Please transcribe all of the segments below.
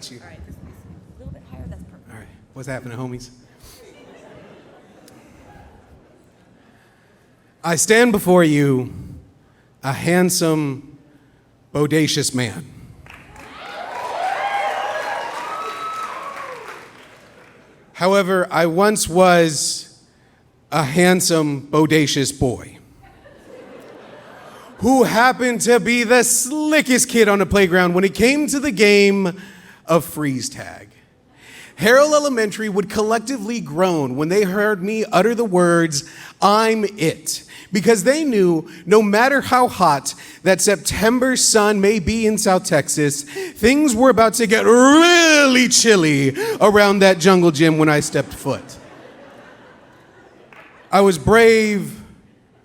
got you. All right, just a little bit higher. That's perfect. All right. What's happening, homies? I stand before you, a handsome, bodacious man. However, I once was a handsome, bodacious boy who happened to be the slickest kid on the playground when it came to the game of freeze tag. Harrell Elementary would collectively groan when they heard me utter the words, "I'm it," because they knew no matter how hot that September sun may be in South Texas, things were about to get really chilly around that jungle gym when I stepped foot. I was brave,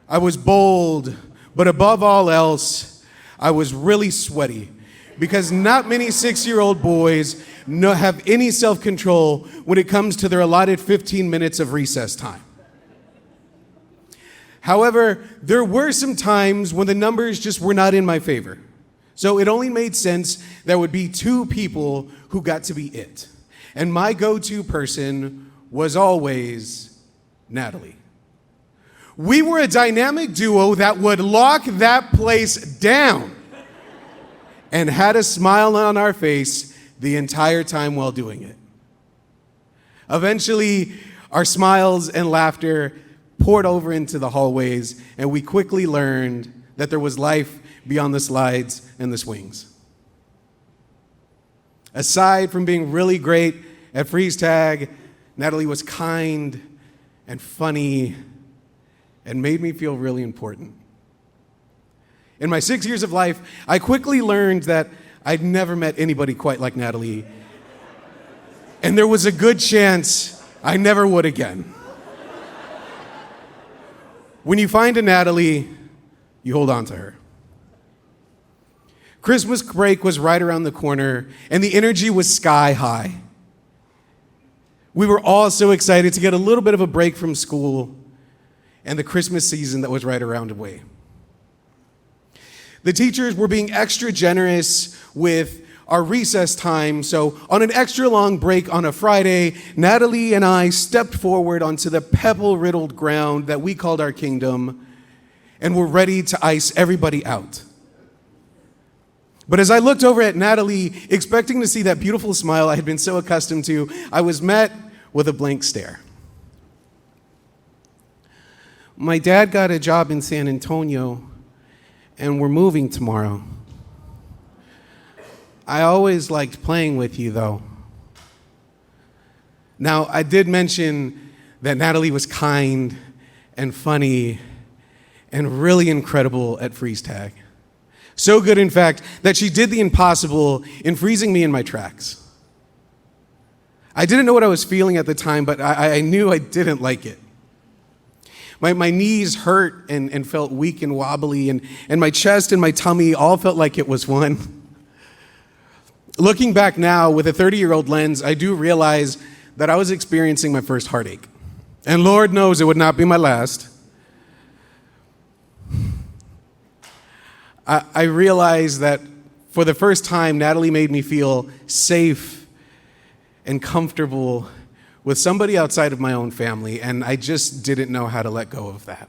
I was bold, but above all else, I was really sweaty because not many 6-year-old boys have any self-control when it comes to their allotted 15 minutes of recess time. However, there were some times when the numbers just were not in my favor. So it only made sense there would be two people who got to be it. And my go-to person was always Natalie. We were a dynamic duo that would lock that place down and had a smile on our face the entire time while doing it. Eventually, our smiles and laughter poured over into the hallways, and we quickly learned that there was life beyond the slides and the swings. Aside from being really great at freeze tag, Natalie was kind and funny and made me feel really important. In my 6 years of life, I quickly learned that I'd never met anybody quite like Natalie, and there was a good chance I never would again. When you find a Natalie, you hold on to her. Christmas break was right around the corner, and the energy was sky high. We were all so excited to get a little bit of a break from school and the Christmas season that was right around the way. The teachers were being extra generous with our recess time, so on an extra long break on a Friday, Natalie and I stepped forward onto the pebble-riddled ground that we called our kingdom and were ready to ice everybody out. But as I looked over at Natalie, expecting to see that beautiful smile I had been so accustomed to, I was met with a blank stare. My dad got a job in San Antonio, and we're moving tomorrow. I always liked playing with you, though. Now, I did mention that Natalie was kind and funny and really incredible at freeze tag. So good, in fact, that she did the impossible in freezing me in my tracks. I didn't know what I was feeling at the time, but I knew I didn't like it. My knees hurt and felt weak and wobbly, and my chest and my tummy all felt like it was one. Looking back now with a 30-year-old lens, I do realize that I was experiencing my first heartache. And Lord knows it would not be my last. I realized that for the first time, Natalie made me feel safe and comfortable with somebody outside of my own family, and I just didn't know how to let go of that.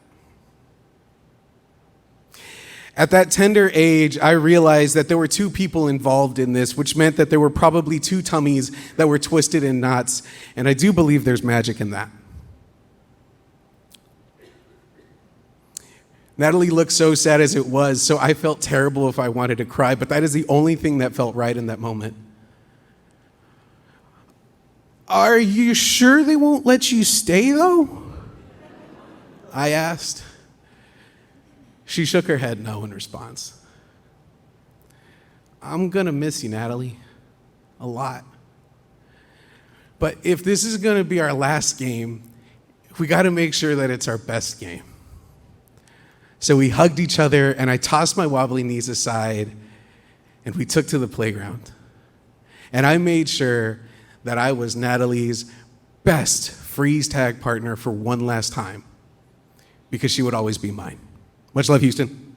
At that tender age, I realized that there were two people involved in this, which meant that there were probably two tummies that were twisted in knots, and I do believe there's magic in that. Natalie looked so sad as it was, so I felt terrible if I wanted to cry, but that is the only thing that felt right in that moment. Are you sure they won't let you stay, though? I asked. She shook her head no in response. I'm gonna miss you, Natalie, a lot. But if this is gonna be our last game, we gotta make sure that it's our best game. So we hugged each other, and I tossed my wobbly knees aside, and we took to the playground. And I made sure that I was Natalie's best freeze tag partner for one last time, because she would always be mine. Much love, Houston.